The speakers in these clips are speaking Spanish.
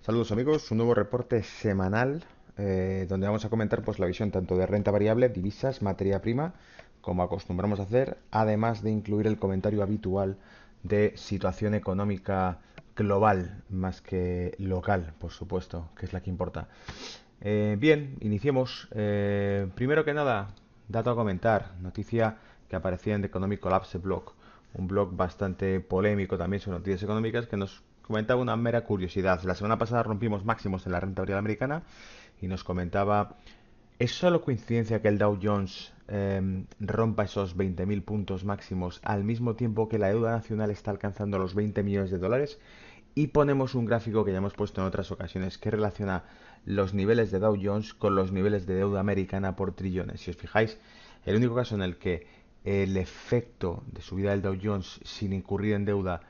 Saludos amigos, un nuevo reporte semanal donde vamos a comentar pues la visión tanto de renta variable, divisas, materia prima, como acostumbramos a hacer, además de incluir el comentario habitual de situación económica global más que local, por supuesto, que es la que importa. Bien, iniciemos. Primero que nada, dato a comentar, noticia que aparecía en The Economic Collapse Blog, un blog bastante polémico también sobre noticias económicas que nos comentaba una mera curiosidad. La semana pasada rompimos máximos en la renta variable americana y nos comentaba, ¿es solo coincidencia que el Dow Jones rompa esos 20.000 puntos máximos al mismo tiempo que la deuda nacional está alcanzando los 20 millones de dólares? Y ponemos un gráfico que ya hemos puesto en otras ocasiones que relaciona los niveles de Dow Jones con los niveles de deuda americana por trillones. Si os fijáis, el único caso en el que el efecto de subida del Dow Jones sin incurrir en deuda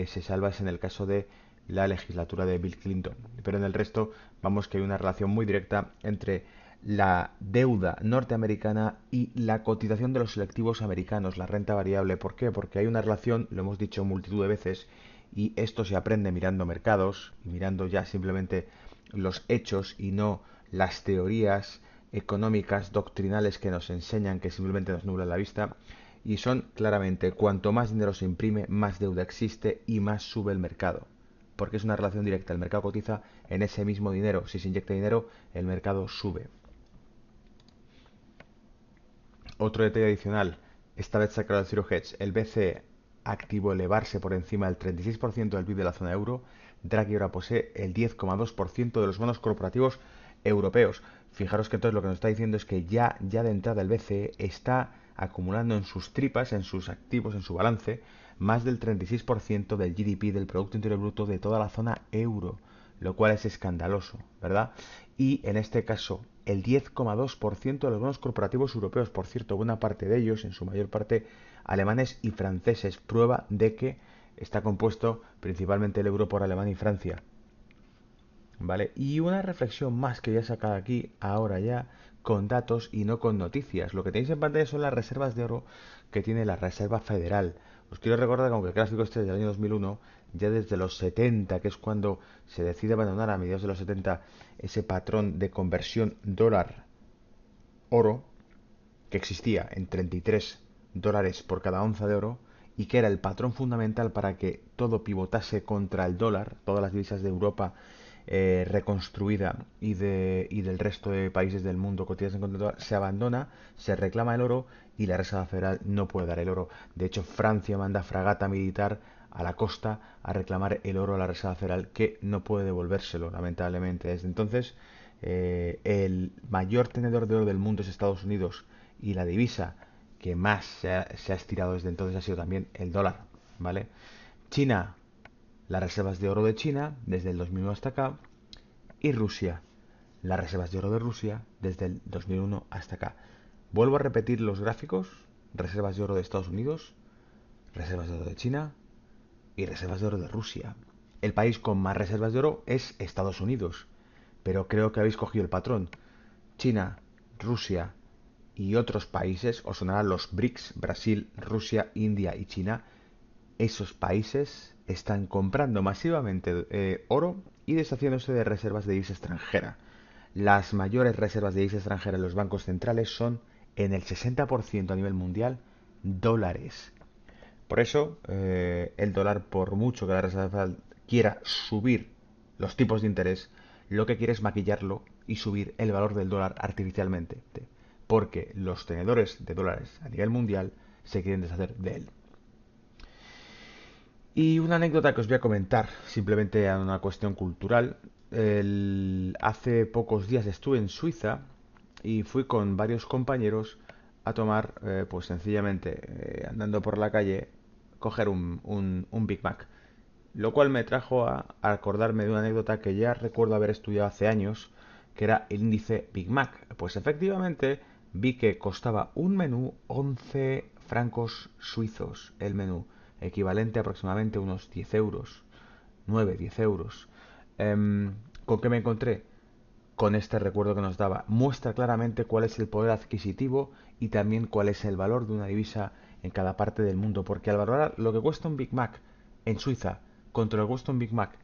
se salva es en el caso de la legislatura de Bill Clinton. Pero en el resto vamos que hay una relación muy directa entre la deuda norteamericana y la cotización de los selectivos americanos, la renta variable. ¿Por qué? Porque hay una relación, lo hemos dicho multitud de veces, y esto se aprende mirando mercados y mirando ya simplemente los hechos y no las teorías económicas doctrinales que nos enseñan, que simplemente nos nublan la vista. Y son claramente, cuanto más dinero se imprime, más deuda existe y más sube el mercado. Porque es una relación directa. El mercado cotiza en ese mismo dinero. Si se inyecta dinero, el mercado sube. Otro detalle adicional, esta vez sacado del Zero Hedge, el BCE activo elevarse por encima del 36% del PIB de la zona euro. Draghi ahora posee el 10,2% de los bonos corporativos europeos. Fijaros que entonces lo que nos está diciendo es que ya de entrada el BCE está acumulando en sus tripas, en sus activos, en su balance, más del 36% del GDP, del Producto Interior Bruto de toda la zona euro, lo cual es escandaloso, ¿verdad? Y en este caso, el 10,2% de los bonos corporativos europeos, por cierto, buena parte de ellos, en su mayor parte alemanes y franceses, prueba de que está compuesto principalmente el euro por Alemania y Francia. ¿Vale? Y una reflexión más que voy a sacar aquí, ahora ya, con datos y no con noticias. Lo que tenéis en pantalla son las reservas de oro que tiene la Reserva Federal. Os quiero recordar que aunque el gráfico este es del año 2001, ya desde los 70, que es cuando se decide abandonar a mediados de los 70 ese patrón de conversión dólar-oro, que existía en 33 dólares por cada onza de oro, y que era el patrón fundamental para que todo pivotase contra el dólar, todas las divisas de Europa reconstruida y del resto de países del mundo cotidianas en contra del dólar, se abandona, se reclama el oro y la Reserva Federal no puede dar el oro. De hecho, Francia manda fragata militar a la costa a reclamar el oro a la Reserva Federal, que no puede devolvérselo, lamentablemente. Desde entonces, el mayor tenedor de oro del mundo es Estados Unidos, y la divisa que más se ha estirado desde entonces ha sido también el dólar, ¿vale? China, las reservas de oro de China desde el 2001 hasta acá, y Rusia, las reservas de oro de Rusia desde el 2001 hasta acá. Vuelvo a repetir los gráficos: reservas de oro de Estados Unidos, reservas de oro de China y reservas de oro de Rusia. El país con más reservas de oro es Estados Unidos, pero creo que habéis cogido el patrón. China, Rusia y otros países, os sonarán los BRICS: Brasil, Rusia, India y China. Esos países están comprando masivamente oro y deshaciéndose de reservas de divisa extranjera. Las mayores reservas de divisa extranjera en los bancos centrales son, en el 60% a nivel mundial, dólares. Por eso, el dólar, por mucho que la Reserva Federal quiera subir los tipos de interés, lo que quiere es maquillarlo y subir el valor del dólar artificialmente, porque los tenedores de dólares a nivel mundial se quieren deshacer de él. Y una anécdota que os voy a comentar, simplemente a una cuestión cultural. Hace pocos días estuve en Suiza y fui con varios compañeros a tomar, pues sencillamente, andando por la calle, coger un Big Mac. Lo cual me trajo a acordarme de una anécdota que ya recuerdo haber estudiado hace años, que era el índice Big Mac. Pues efectivamente vi que costaba un menú 11 francos suizos el menú, equivalente a aproximadamente unos 10 euros, 9 10 euros. ¿Con qué me encontré? Con este recuerdo que nos daba. Muestra claramente cuál es el poder adquisitivo y también cuál es el valor de una divisa en cada parte del mundo, porque al valorar lo que cuesta un Big Mac en Suiza contra lo que cuesta un Big Mac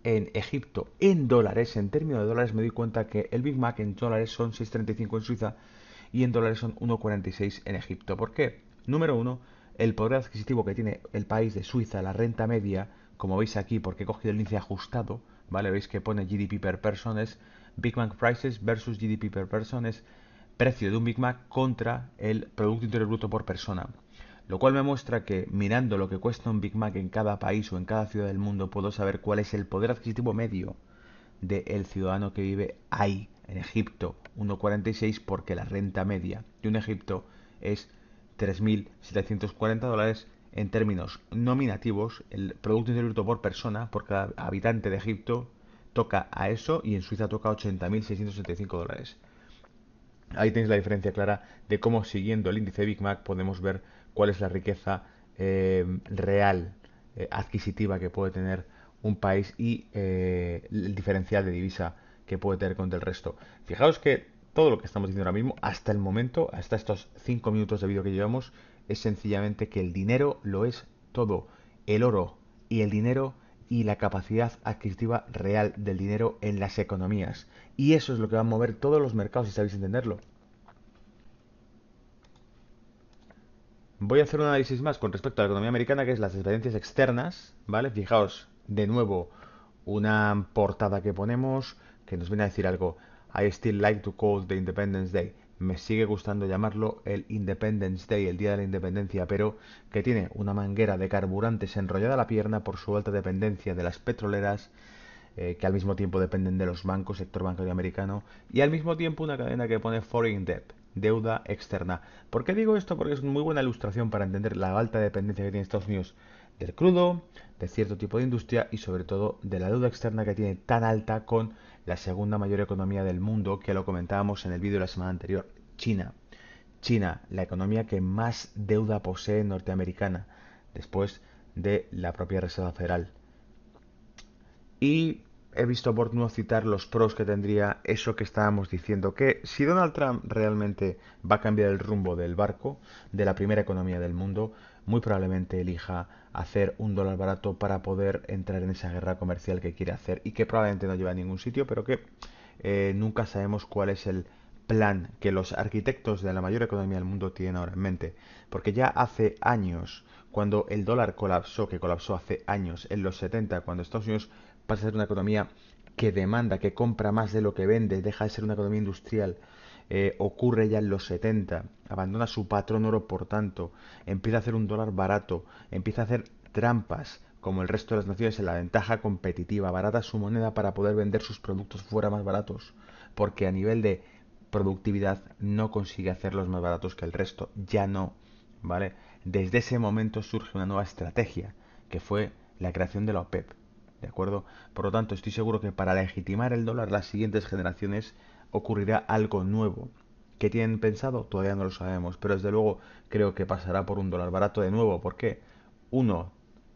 en Egipto en dólares, en términos de dólares, me doy cuenta que el Big Mac en dólares son 6,35 en Suiza y en dólares son 1,46 en Egipto. ¿Por qué? Número uno, el poder adquisitivo que tiene el país de Suiza, la renta media, como veis aquí, porque he cogido el índice ajustado, ¿vale? Veis que pone GDP per person, es Big Mac Prices versus GDP per person, es precio de un Big Mac contra el Producto Interior Bruto por persona. Lo cual me muestra que mirando lo que cuesta un Big Mac en cada país o en cada ciudad del mundo, puedo saber cuál es el poder adquisitivo medio del ciudadano que vive ahí, en Egipto, 1,46, porque la renta media de un Egipto es 3.740 dólares en términos nominativos. El Producto Interior Bruto por persona, por cada habitante de Egipto, toca a eso y en Suiza toca 80.675 dólares. Ahí tenéis la diferencia clara de cómo siguiendo el índice Big Mac podemos ver cuál es la riqueza real adquisitiva que puede tener un país y el diferencial de divisa que puede tener contra el resto. Fijaos que todo lo que estamos diciendo ahora mismo, hasta el momento, hasta estos 5 minutos de vídeo que llevamos, es sencillamente que el dinero lo es todo. El oro y el dinero y la capacidad adquisitiva real del dinero en las economías. Y eso es lo que va a mover todos los mercados, si sabéis entenderlo. Voy a hacer un análisis más con respecto a la economía americana, que es las dependencias externas, ¿vale? Fijaos, de nuevo, una portada que ponemos que nos viene a decir algo. I still like to call the Independence Day. Me sigue gustando llamarlo el Independence Day, el Día de la Independencia, pero que tiene una manguera de carburantes enrollada a la pierna por su alta dependencia de las petroleras, que al mismo tiempo dependen de los bancos, sector bancario americano, y al mismo tiempo una cadena que pone Foreign Debt, deuda externa. ¿Por qué digo esto? Porque es una muy buena ilustración para entender la alta dependencia que tiene Estados Unidos del crudo, de cierto tipo de industria y sobre todo de la deuda externa que tiene tan alta con la segunda mayor economía del mundo, que lo comentábamos en el vídeo de la semana anterior, China. China, la economía que más deuda posee norteamericana, después de la propia Reserva Federal. Y he visto oportuno citar los pros que tendría eso que estábamos diciendo, que si Donald Trump realmente va a cambiar el rumbo del barco, de la primera economía del mundo, muy probablemente elija hacer un dólar barato para poder entrar en esa guerra comercial que quiere hacer y que probablemente no lleva a ningún sitio, pero que nunca sabemos cuál es el plan que los arquitectos de la mayor economía del mundo tienen ahora en mente. Porque ya hace años, cuando el dólar colapsó, que colapsó hace años, en los 70, cuando Estados Unidos pasa a ser una economía que demanda, que compra más de lo que vende, deja de ser una economía industrial, ocurre ya en los 70, abandona su patrón oro, por tanto, empieza a hacer un dólar barato, empieza a hacer trampas, como el resto de las naciones, en la ventaja competitiva, barata su moneda para poder vender sus productos fuera más baratos, porque a nivel de productividad no consigue hacerlos más baratos que el resto, ya no, ¿vale? Desde ese momento surge una nueva estrategia, que fue la creación de la OPEP, ¿de acuerdo? Por lo tanto, estoy seguro que para legitimar el dólar las siguientes generaciones ocurrirá algo nuevo. ¿Qué tienen pensado? Todavía no lo sabemos, pero desde luego creo que pasará por un dólar barato de nuevo. ¿Por qué? Uno,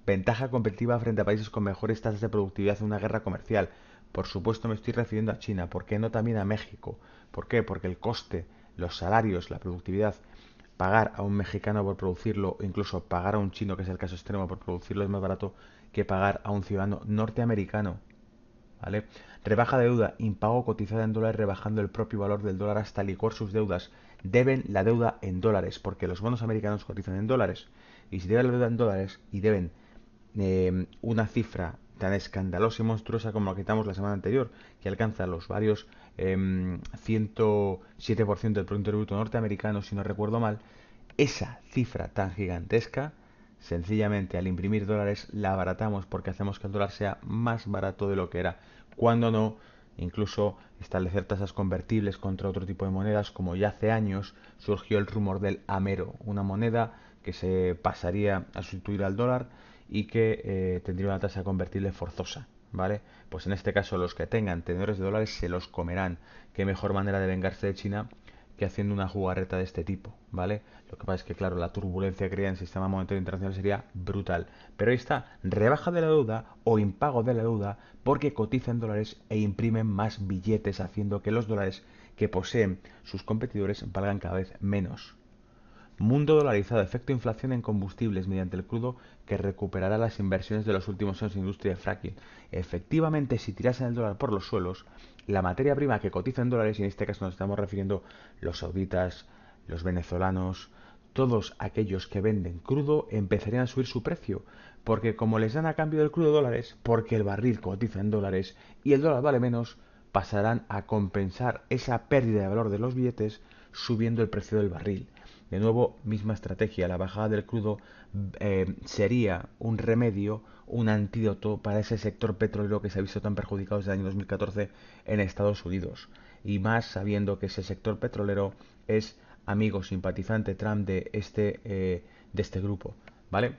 ventaja competitiva frente a países con mejores tasas de productividad en una guerra comercial. Por supuesto me estoy refiriendo a China, ¿por qué no también a México? ¿Por qué? Porque el coste, los salarios, la productividad, pagar a un mexicano por producirlo, o incluso pagar a un chino, que es el caso extremo, por producirlo es más barato que pagar a un ciudadano norteamericano. ¿Vale? Rebaja de deuda, impago cotizada en dólares rebajando el propio valor del dólar hasta licuar sus deudas. Deben la deuda en dólares, porque los bonos americanos cotizan en dólares. Y si deben la deuda en dólares y deben una cifra tan escandalosa y monstruosa como la que quitamos la semana anterior, que alcanza los varios 107% del Producto Bruto norteamericano, si no recuerdo mal, esa cifra tan gigantesca, sencillamente al imprimir dólares la abaratamos porque hacemos que el dólar sea más barato de lo que era. Cuando no, incluso establecer tasas convertibles contra otro tipo de monedas, como ya hace años surgió el rumor del Amero, una moneda que se pasaría a sustituir al dólar y que tendría una tasa convertible forzosa, ¿vale? Pues en este caso los que tengan tenedores de dólares se los comerán. Qué mejor manera de vengarse de China que haciendo una jugarreta de este tipo, ¿vale? Lo que pasa es que, claro, la turbulencia que crea en el sistema monetario internacional sería brutal. Pero ahí está, rebaja de la deuda o impago de la deuda porque cotizan dólares e imprimen más billetes, haciendo que los dólares que poseen sus competidores valgan cada vez menos. Mundo dolarizado, efecto inflación en combustibles mediante el crudo que recuperará las inversiones de los últimos años en industria de fracking. Efectivamente, si tirasen el dólar por los suelos, la materia prima que cotiza en dólares, y en este caso nos estamos refiriendo los sauditas, los venezolanos, todos aquellos que venden crudo empezarían a subir su precio, porque como les dan a cambio del crudo dólares, porque el barril cotiza en dólares y el dólar vale menos, pasarán a compensar esa pérdida de valor de los billetes subiendo el precio del barril. De nuevo, misma estrategia, la bajada del crudo sería un remedio, un antídoto para ese sector petrolero que se ha visto tan perjudicado desde el año 2014 en Estados Unidos. Y más sabiendo que ese sector petrolero es amigo, simpatizante Trump de este grupo. ¿Vale?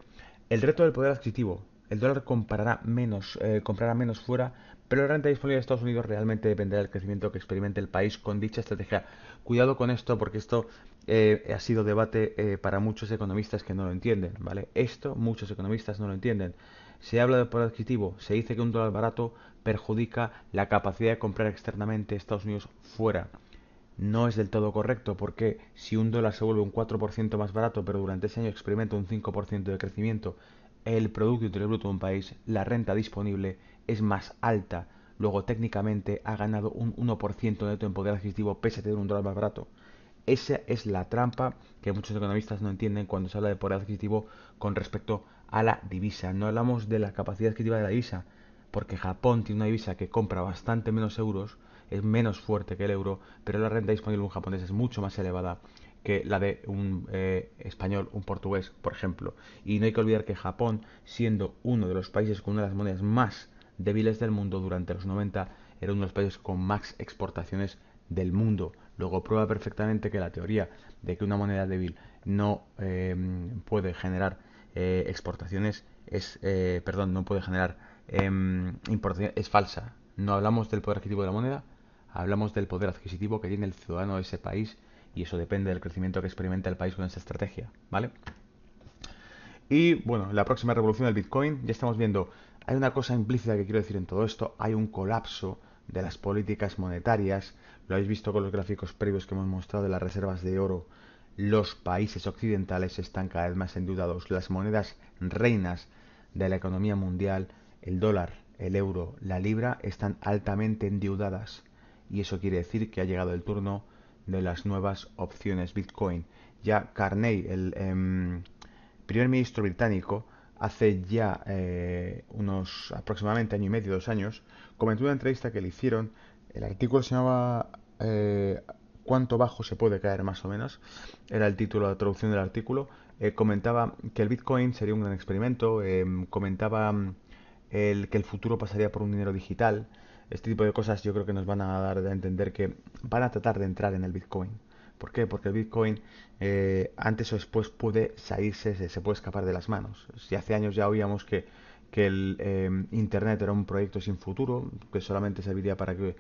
El reto del poder adquisitivo. El dólar comprará menos fuera, pero la renta disponible de Estados Unidos realmente dependerá del crecimiento que experimente el país con dicha estrategia. Cuidado con esto porque esto ha sido debate para muchos economistas que no lo entienden, ¿vale? Esto muchos economistas no lo entienden. Se habla de poder adquisitivo, se dice que un dólar barato perjudica la capacidad de comprar externamente Estados Unidos fuera. No es del todo correcto porque si un dólar se vuelve un 4% más barato, pero durante ese año experimenta un 5% de crecimiento, el Producto Interior Bruto de un país, la renta disponible es más alta. Luego técnicamente ha ganado un 1% neto en poder adquisitivo pese a tener un dólar más barato. Esa es la trampa que muchos economistas no entienden cuando se habla de poder adquisitivo con respecto a la divisa. No hablamos de la capacidad adquisitiva de la divisa, porque Japón tiene una divisa que compra bastante menos euros, es menos fuerte que el euro, pero la renta disponible de un japonés es mucho más elevada que la de un español, un portugués, por ejemplo. Y no hay que olvidar que Japón, siendo uno de los países con una de las monedas más débiles del mundo durante los 90, era uno de los países con más exportaciones del mundo. Luego prueba perfectamente que la teoría de que una moneda débil no puede generar exportaciones no puede generar importaciones, es falsa. No hablamos del poder adquisitivo de la moneda, hablamos del poder adquisitivo que tiene el ciudadano de ese país y eso depende del crecimiento que experimenta el país con esa estrategia, ¿vale? Y bueno, la próxima revolución del Bitcoin, ya estamos viendo, hay una cosa implícita que quiero decir en todo esto, hay un colapso de las políticas monetarias, lo habéis visto con los gráficos previos que hemos mostrado de las reservas de oro, los países occidentales están cada vez más endeudados, las monedas reinas de la economía mundial, el dólar, el euro, la libra, están altamente endeudadas y eso quiere decir que ha llegado el turno de las nuevas opciones Bitcoin. Ya Carney, el primer ministro británico, hace ya unos aproximadamente año y medio, 2 años, comentó en una entrevista que le hicieron, el artículo se llamaba ¿Cuánto bajo se puede caer más o menos? Era el título, la traducción del artículo. Comentaba que el Bitcoin sería un gran experimento, comentaba que el futuro pasaría por un dinero digital. Este tipo de cosas yo creo que nos van a dar a entender que van a tratar de entrar en el Bitcoin. ¿Por qué? Porque el Bitcoin antes o después puede salirse, se puede escapar de las manos. Si hace años ya oíamos que el Internet era un proyecto sin futuro, que solamente serviría para que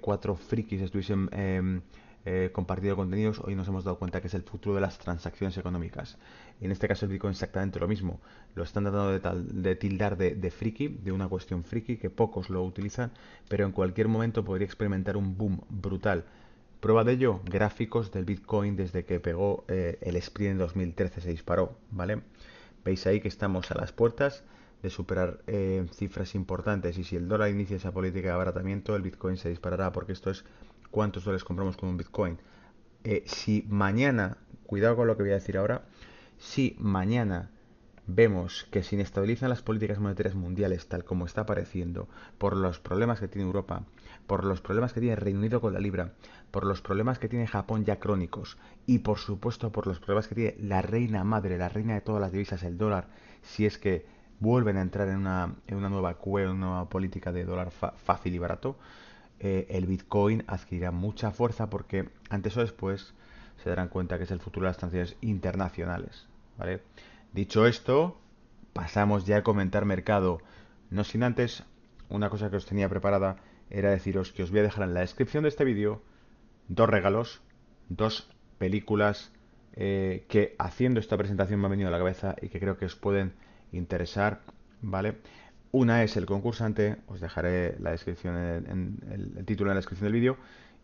cuatro frikis estuviesen compartiendo contenidos, hoy nos hemos dado cuenta que es el futuro de las transacciones económicas. En este caso el Bitcoin es exactamente lo mismo. Lo están tratando de tildar de friki, de una cuestión friki, que pocos lo utilizan, pero en cualquier momento podría experimentar un boom brutal. Prueba de ello, gráficos del Bitcoin desde que pegó el sprint en 2013 se disparó, ¿vale? Veis ahí que estamos a las puertas de superar cifras importantes y si el dólar inicia esa política de abaratamiento, el Bitcoin se disparará porque esto es cuántos dólares compramos con un Bitcoin. Si mañana, cuidado con lo que voy a decir ahora, si mañana vemos que se inestabilizan las políticas monetarias mundiales tal como está apareciendo, por los problemas que tiene Europa, por los problemas que tiene Reino Unido con la libra, por los problemas que tiene Japón ya crónicos y por supuesto por los problemas que tiene la reina madre, la reina de todas las divisas, el dólar, si es que vuelven a entrar en una nueva QE, una nueva política de dólar fácil y barato, el Bitcoin adquirirá mucha fuerza porque antes o después se darán cuenta que es el futuro de las transacciones internacionales, ¿vale? Dicho esto, pasamos ya a comentar mercado. No sin antes, una cosa que os tenía preparada era deciros que os voy a dejar en la descripción de este vídeo dos regalos, dos películas que haciendo esta presentación me han venido a la cabeza y que creo que os pueden interesar, ¿vale? Una es El concursante, os dejaré la descripción el título en la descripción del vídeo,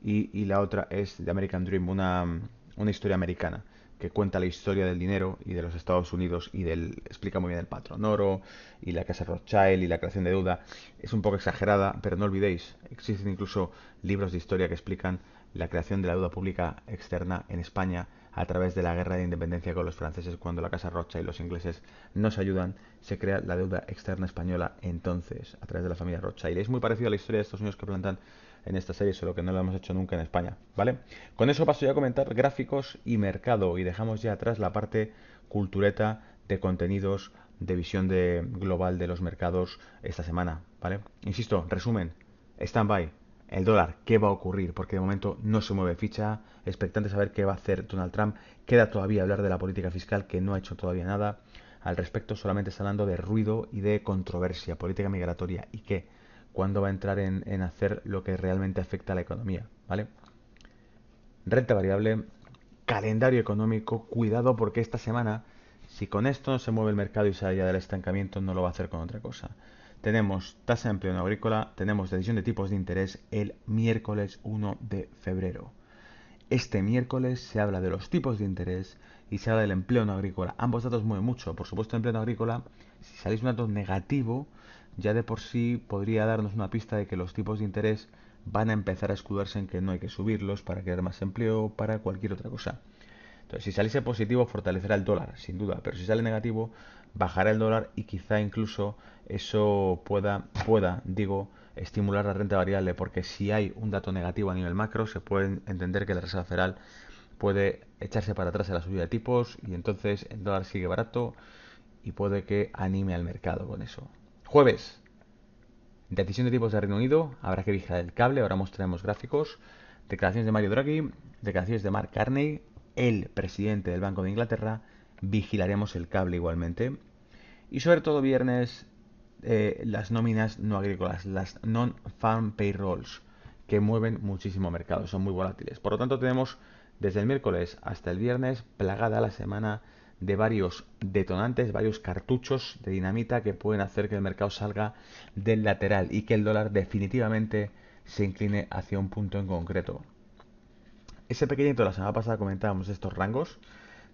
y la otra es The American Dream, una historia americana que cuenta la historia del dinero y de los Estados Unidos y explica muy bien el patrón oro y la casa Rothschild y la creación de deuda. Es un poco exagerada, pero no olvidéis, existen incluso libros de historia que explican la creación de la deuda pública externa en España a través de la guerra de independencia con los franceses. Cuando la casa Rothschild y los ingleses nos ayudan, se crea la deuda externa española entonces a través de la familia Rothschild. Es muy parecido a la historia de Estados Unidos que plantan en esta serie, solo que no lo hemos hecho nunca en España, ¿vale? Con eso paso ya a comentar gráficos y mercado y dejamos ya atrás la parte cultureta de contenidos de visión global de los mercados esta semana, ¿vale? Insisto, resumen, stand-by, el dólar, ¿qué va a ocurrir? Porque de momento no se mueve ficha, expectante saber qué va a hacer Donald Trump, queda todavía hablar de la política fiscal que no ha hecho todavía nada al respecto, solamente está hablando de ruido y de controversia, política migratoria y qué, cuándo va a entrar en hacer lo que realmente afecta a la economía, ¿vale? Renta variable, calendario económico, cuidado porque esta semana, si con esto no se mueve el mercado y sale ya del estancamiento, no lo va a hacer con otra cosa. Tenemos tasa de empleo no agrícola, tenemos decisión de tipos de interés el miércoles 1 de febrero. Este miércoles se habla de los tipos de interés y se habla del empleo no agrícola. Ambos datos mueven mucho. Por supuesto, el empleo no agrícola, si salís un dato negativo, ya de por sí podría darnos una pista de que los tipos de interés van a empezar a escudarse en que no hay que subirlos para crear más empleo, para cualquier otra cosa. Entonces, si saliese positivo, fortalecerá el dólar, sin duda, pero si sale negativo, bajará el dólar y quizá incluso eso digo, estimular la renta variable, porque si hay un dato negativo a nivel macro, se puede entender que la Reserva Federal puede echarse para atrás en la subida de tipos y entonces el dólar sigue barato y puede que anime al mercado con eso. Jueves, decisión de tipos de Reino Unido, habrá que vigilar el cable, ahora mostraremos gráficos. Declaraciones de Mario Draghi, declaraciones de Mark Carney, el presidente del Banco de Inglaterra, vigilaremos el cable igualmente. Y sobre todo viernes, las nóminas no agrícolas, las non-farm payrolls, que mueven muchísimo mercado, son muy volátiles. Por lo tanto, tenemos desde el miércoles hasta el viernes plagada la semana de varios detonantes, varios cartuchos de dinamita que pueden hacer que el mercado salga del lateral y que el dólar definitivamente se incline hacia un punto en concreto. Ese pequeñito, la semana pasada comentábamos estos rangos,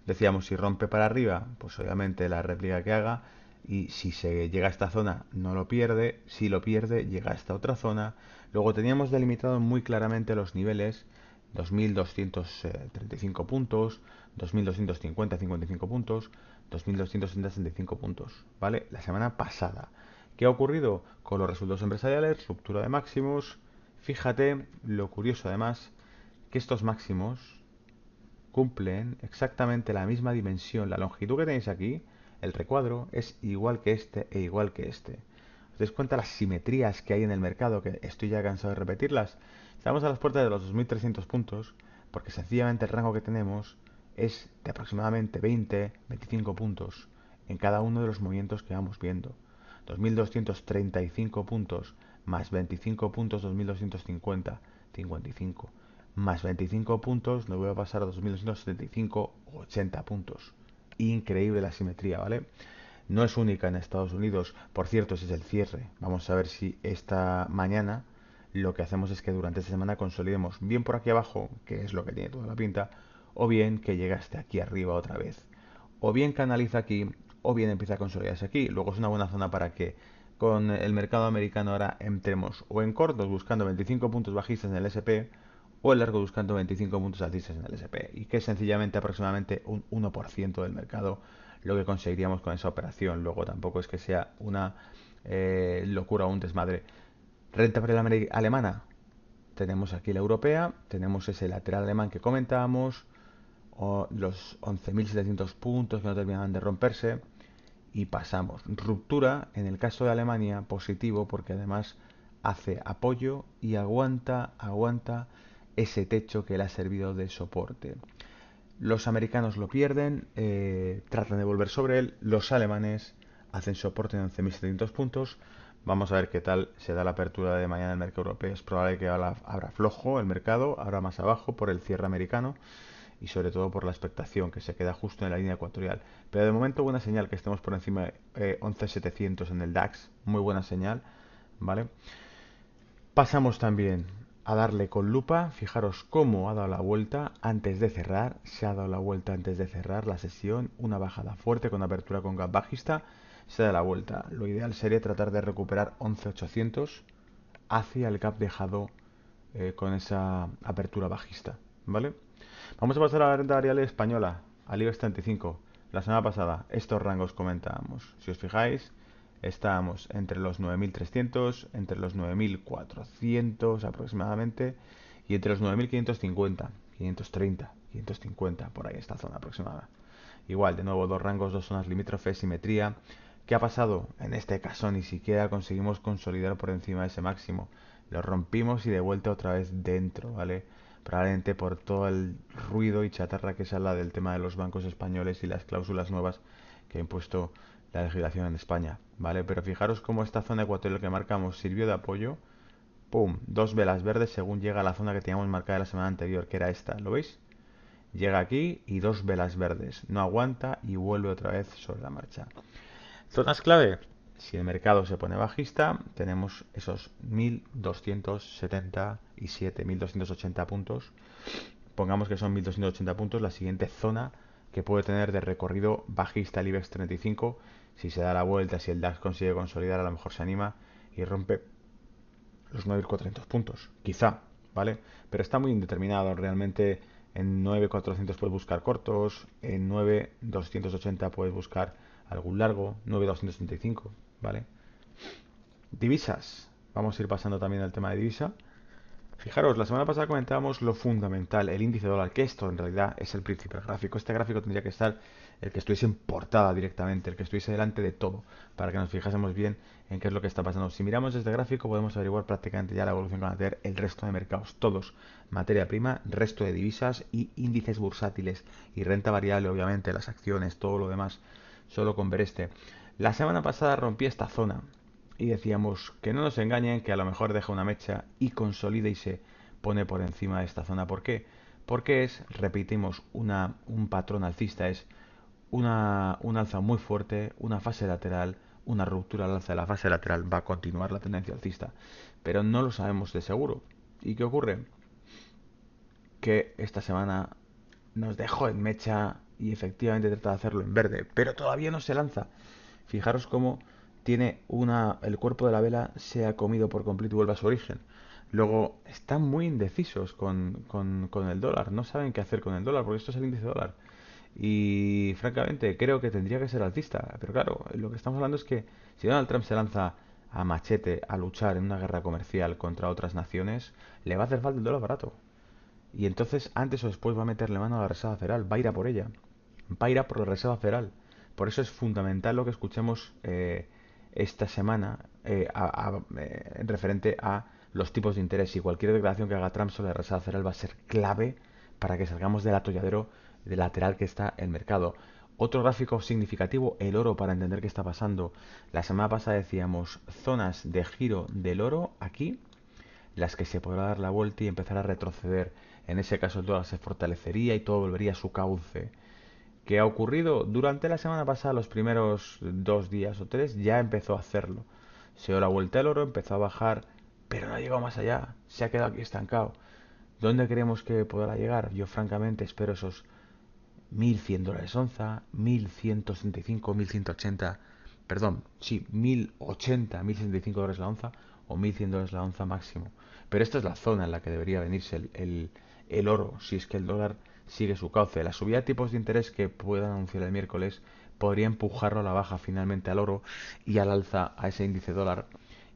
decíamos si rompe para arriba, pues obviamente la réplica que haga, y si se llega a esta zona no lo pierde, si lo pierde llega a esta otra zona. Luego teníamos delimitado muy claramente los niveles 2235 puntos, 2250 55 puntos, 2265 puntos, ¿vale? La semana pasada. ¿Qué ha ocurrido con los resultados empresariales? Ruptura de máximos. Fíjate lo curioso además que estos máximos cumplen exactamente la misma dimensión. La longitud que tenéis aquí, el recuadro, es igual que este e igual que este. ¿Os dais cuenta las simetrías que hay en el mercado? Que estoy ya cansado de repetirlas. Estamos a las puertas de los 2300 puntos porque sencillamente el rango que tenemos es de aproximadamente 20-25 puntos en cada uno de los movimientos que vamos viendo. 2235 puntos más 25 puntos, 2250, 55 más 25 puntos, nos voy a pasar a 2275 o 80 puntos. Increíble la simetría, ¿vale? No es única en Estados Unidos. Por cierto, ese es el cierre. Vamos a ver si esta mañana lo que hacemos es que durante esta semana consolidemos bien por aquí abajo, que es lo que tiene toda la pinta, o bien que llegue hasta aquí arriba otra vez. O bien canaliza aquí, o bien empieza a consolidarse aquí. Luego es una buena zona para que con el mercado americano ahora entremos o en cortos buscando 25 puntos bajistas en el SP o el largo buscando 25 puntos alcistas en el SP y que es sencillamente aproximadamente un 1% del mercado lo que conseguiríamos con esa operación. Luego tampoco es que sea una locura o un desmadre. Renta variable alemana. Tenemos aquí la europea, tenemos ese lateral alemán que comentábamos, o los 11.700 puntos que no terminaban de romperse y pasamos. Ruptura, en el caso de Alemania, positivo porque además hace apoyo y aguanta ese techo que le ha servido de soporte. Los americanos lo pierden, tratan de volver sobre él, los alemanes hacen soporte en 11.700 puntos. Vamos a ver qué tal se da la apertura de mañana en el mercado europeo. Es probable que abra flojo el mercado, abra más abajo por el cierre americano y sobre todo por la expectación que se queda justo en la línea ecuatorial. Pero de momento buena señal que estemos por encima de 11.700 en el DAX, muy buena señal, ¿vale? Pasamos también a darle con lupa. Fijaros cómo ha dado la vuelta antes de cerrar. Se ha dado la vuelta antes de cerrar la sesión. Una bajada fuerte con apertura con gap bajista. Se da la vuelta. Lo ideal sería tratar de recuperar 11.800 hacia el gap dejado con esa apertura bajista. ¿Vale? Vamos a pasar a la renta variable española, al IBEX 35. La semana pasada, estos rangos comentábamos. Si os fijáis, estábamos entre los 9.300, entre los 9.400 aproximadamente, y entre los 9.550, 530, 550, por ahí esta zona aproximada. Igual, de nuevo, dos rangos, dos zonas limítrofes, simetría. ¿Qué ha pasado? En este caso ni siquiera conseguimos consolidar por encima de ese máximo. Lo rompimos y de vuelta otra vez dentro, ¿vale? Probablemente por todo el ruido y chatarra que se habla del tema de los bancos españoles y las cláusulas nuevas que ha impuesto la legislación en España, ¿vale? Pero fijaros cómo esta zona ecuatorial que marcamos sirvió de apoyo. ¡Pum! Dos velas verdes según llega a la zona que teníamos marcada la semana anterior, que era esta, ¿lo veis? Llega aquí y dos velas verdes. No aguanta y vuelve otra vez sobre la marcha. Zonas clave. Si el mercado se pone bajista, tenemos esos 1277, 1280 puntos. Pongamos que son 1280 puntos, la siguiente zona que puede tener de recorrido bajista el IBEX 35. Si se da la vuelta, si el DAX consigue consolidar, a lo mejor se anima y rompe los 9.400 puntos. Quizá, ¿vale? Pero está muy indeterminado. Realmente en 9.400 puedes buscar cortos, en 9.280 puedes buscar algún largo, 9.235, ¿vale? Divisas. Vamos a ir pasando también al tema de divisa. Fijaros, la semana pasada comentábamos lo fundamental, el índice dólar, que esto en realidad es el principal gráfico. Este gráfico tendría que estar el que estuviese en portada directamente, el que estuviese delante de todo, para que nos fijásemos bien en qué es lo que está pasando. Si miramos este gráfico podemos averiguar prácticamente ya la evolución que van a tener el resto de mercados, todos, materia prima, resto de divisas y índices bursátiles y renta variable, obviamente, las acciones, todo lo demás, solo con ver este. La semana pasada rompí esta zona, y decíamos que no nos engañen, que a lo mejor deja una mecha y consolida y se pone por encima de esta zona. ¿Por qué? Porque es, repetimos, un patrón alcista, es un alza muy fuerte, una fase lateral, una ruptura al alza de la fase lateral, va a continuar la tendencia alcista, pero no lo sabemos de seguro. ¿Y qué ocurre? Que esta semana nos dejó en mecha y efectivamente trata de hacerlo en verde, pero todavía no se lanza. Fijaros cómo el cuerpo de la vela se ha comido por completo y vuelve a su origen. Luego están muy indecisos con el dólar, no saben qué hacer con el dólar, porque esto es el índice dólar. Y francamente creo que tendría que ser alcista, pero claro, lo que estamos hablando es que si Donald Trump se lanza a machete a luchar en una guerra comercial contra otras naciones, le va a hacer falta el dólar barato. Y entonces, antes o después va a meterle mano a la Reserva Federal, va a ir a por ella, va a ir a por la Reserva Federal. Por eso es fundamental lo que escuchemos esta semana en referente a los tipos de interés. Y cualquier declaración que haga Trump sobre la Reserva Federal va a ser clave para que salgamos del atolladero de lateral que está el mercado. Otro gráfico significativo, el oro, para entender qué está pasando. La semana pasada decíamos zonas de giro del oro aquí, las que se podrá dar la vuelta y empezar a retroceder. En ese caso el dólar se fortalecería y todo volvería a su cauce. ¿Qué ha ocurrido? Durante la semana pasada, los primeros 2 días o 3, ya empezó a hacerlo. Se dio la vuelta el oro, empezó a bajar, pero no ha llegado más allá. Se ha quedado aquí estancado. ¿Dónde creemos que podrá llegar? Yo francamente espero esos $1.100 onza, 1.165, 1.180, perdón, sí, 1.080, $1.065 la onza o $1.100 la onza máximo. Pero esta es la zona en la que debería venirse el oro, si es que el dólar sigue su cauce. La subida de tipos de interés que pueda anunciar el miércoles podría empujarlo a la baja finalmente al oro y al alza a ese índice dólar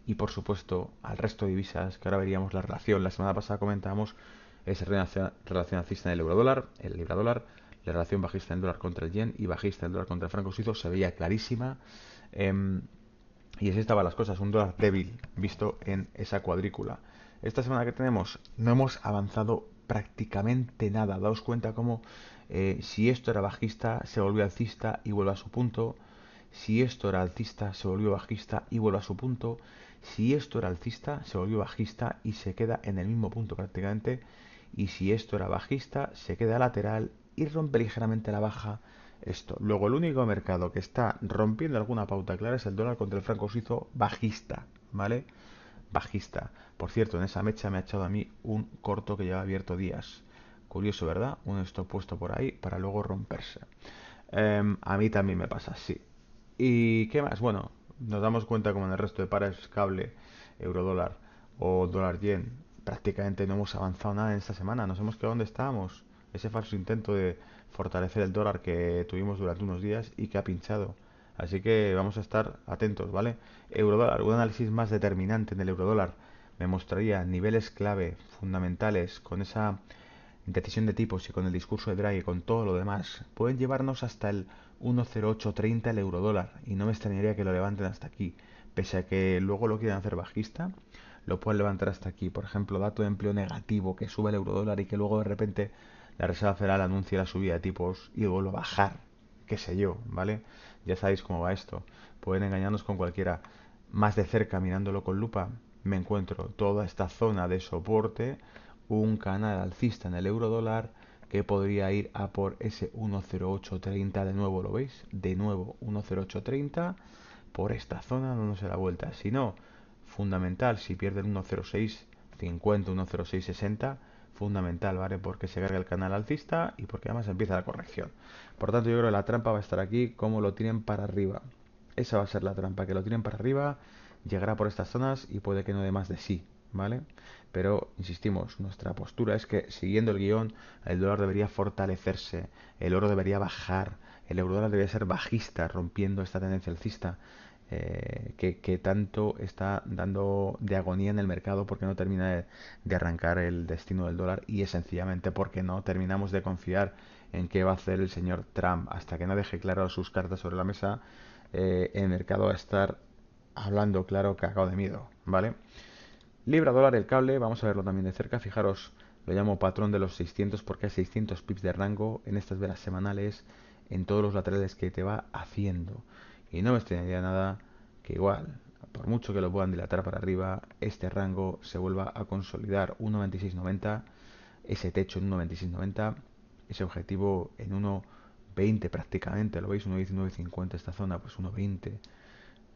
y por supuesto al resto de divisas, que ahora veríamos la relación. La semana pasada comentábamos esa relación alcista en el euro dólar, el libra dólar, la relación bajista del dólar contra el yen y bajista del dólar contra el franco suizo se veía clarísima. Y así estaban las cosas, un dólar débil visto en esa cuadrícula. Esta semana que tenemos no hemos avanzado prácticamente nada. Daos cuenta cómo si esto era bajista se volvió alcista y vuelve a su punto. Si esto era alcista se volvió bajista y vuelve a su punto. Si esto era alcista se volvió bajista y se queda en el mismo punto prácticamente. Y si esto era bajista se queda lateral y rompe ligeramente la baja esto. Luego el único mercado que está rompiendo alguna pauta clara es el dólar contra el franco suizo bajista, ¿vale? bajista. Por cierto, en esa mecha me ha echado a mí un corto que lleva abierto días. Curioso, ¿verdad? Un stop puesto por ahí para luego romperse. A mí también me pasa, sí. ¿Y qué más? Bueno, nos damos cuenta como en el resto de pares cable, euro dólar o dólar yen, prácticamente no hemos avanzado nada en esta semana. Nos hemos quedado donde estábamos. Ese falso intento de fortalecer el dólar que tuvimos durante unos días y que ha pinchado. Así que vamos a estar atentos, ¿vale? Eurodólar, un análisis más determinante en el eurodólar me mostraría niveles clave fundamentales con esa decisión de tipos y con el discurso de Draghi y con todo lo demás, pueden llevarnos hasta el 1,0830 el eurodólar y no me extrañaría que lo levanten hasta aquí, pese a que luego lo quieran hacer bajista, lo pueden levantar hasta aquí. Por ejemplo, dato de empleo negativo que sube el eurodólar y que luego de repente la Reserva Federal anuncia la subida de tipos y vuelve a bajar, qué sé yo, ¿vale? Ya sabéis cómo va esto. Pueden engañarnos con cualquiera. Más de cerca, mirándolo con lupa, me encuentro toda esta zona de soporte, un canal alcista en el euro dólar que podría ir a por ese 1,0830 de nuevo, ¿lo veis? De nuevo 1,0830 por esta zona dándose la vuelta. Si no, fundamental, si pierde el 1,0650, 1,0660, fundamental, ¿vale? Porque se carga el canal alcista y porque además empieza la corrección. Por tanto, yo creo que la trampa va a estar aquí, como lo tienen para arriba. Esa va a ser la trampa, que lo tienen para arriba, llegará por estas zonas y puede que no dé más de sí, ¿vale? Pero, insistimos, nuestra postura es que, siguiendo el guión, el dólar debería fortalecerse, el oro debería bajar, el eurodólar debería ser bajista, rompiendo esta tendencia alcista que tanto está dando de agonía en el mercado porque no termina de arrancar el destino del dólar y es sencillamente porque no terminamos de confiar en qué va a hacer el señor Trump. Hasta que no deje claro sus cartas sobre la mesa, el mercado va a estar hablando claro cagado de miedo, ¿vale? Libra dólar el cable, vamos a verlo también de cerca. Fijaros, lo llamo patrón de los 600 porque hay 600 pips de rango en estas velas semanales en todos los laterales que te va haciendo. Y no me extrañaría nada que igual, por mucho que lo puedan dilatar para arriba, este rango se vuelva a consolidar 1.9690, ese techo en 1.9690, ese objetivo en 1.20 prácticamente, lo veis, 1.1950 esta zona, pues 1.20.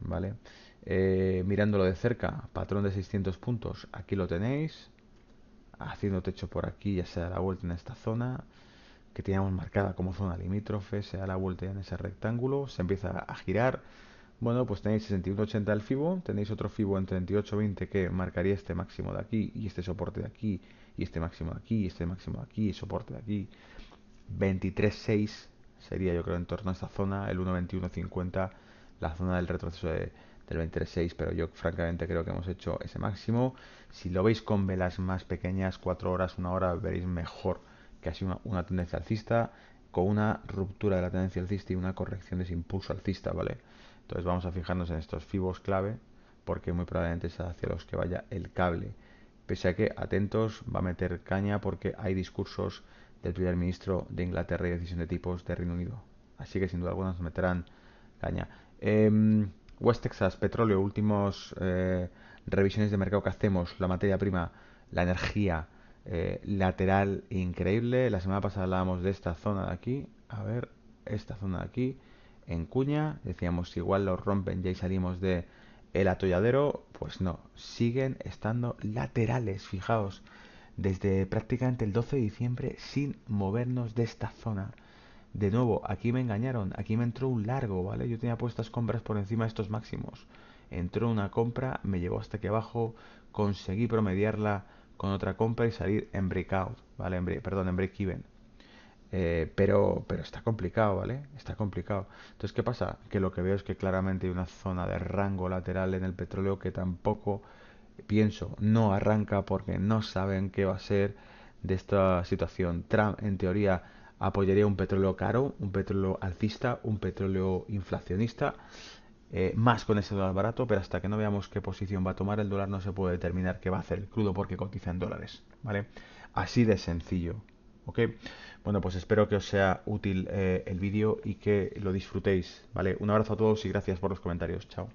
¿Vale? Mirándolo de cerca, patrón de 600 puntos, aquí lo tenéis, haciendo techo por aquí, ya se da la vuelta en esta zona, que teníamos marcada como zona limítrofe, se da la vuelta en ese rectángulo, se empieza a girar, bueno, pues tenéis 61.80 el FIBO, tenéis otro FIBO en 38.20 que marcaría este máximo de aquí, y este soporte de aquí, y este máximo de aquí, y este máximo de aquí, y soporte de aquí, 23.6 sería yo creo en torno a esta zona, el 1.21.50, la zona del retroceso del 23.6, pero yo francamente creo que hemos hecho ese máximo. Si lo veis con velas más pequeñas, 4 horas, 1 hora, veréis mejor que ha sido una tendencia alcista, con una ruptura de la tendencia alcista y una corrección de ese impulso alcista, ¿vale? Entonces vamos a fijarnos en estos fibos clave, porque muy probablemente es hacia los que vaya el cable. Pese a que, atentos, va a meter caña porque hay discursos del primer ministro de Inglaterra y decisión de tipos de Reino Unido. Así que sin duda alguna nos meterán caña. West Texas, petróleo, últimos revisiones de mercado que hacemos, la materia prima, la energía, lateral increíble. La semana pasada hablábamos de esta zona de aquí, a ver, esta zona de aquí, en cuña, decíamos si igual lo rompen ya y salimos de el atolladero, pues no, siguen estando laterales, fijaos, desde prácticamente el 12 de diciembre sin movernos de esta zona. De nuevo, aquí me engañaron, aquí me entró un largo, ¿vale? Yo tenía puestas compras por encima de estos máximos. Entró una compra, me llevó hasta aquí abajo, conseguí promediarla con otra compra y salir en breakout, ¿vale? Perdón, en break even. Pero está complicado, ¿vale? Está complicado. Entonces, ¿qué pasa? Que lo que veo es que claramente hay una zona de rango lateral en el petróleo que tampoco pienso no arranca porque no saben qué va a ser de esta situación. Trump, en teoría, apoyaría un petróleo caro, un petróleo alcista, un petróleo inflacionista, más con ese dólar barato, pero hasta que no veamos qué posición va a tomar el dólar no se puede determinar qué va a hacer el crudo porque cotiza en dólares, ¿vale? Así de sencillo, ¿ok? Bueno, pues espero que os sea útil el vídeo y que lo disfrutéis, ¿vale? Un abrazo a todos y gracias por los comentarios. Chao.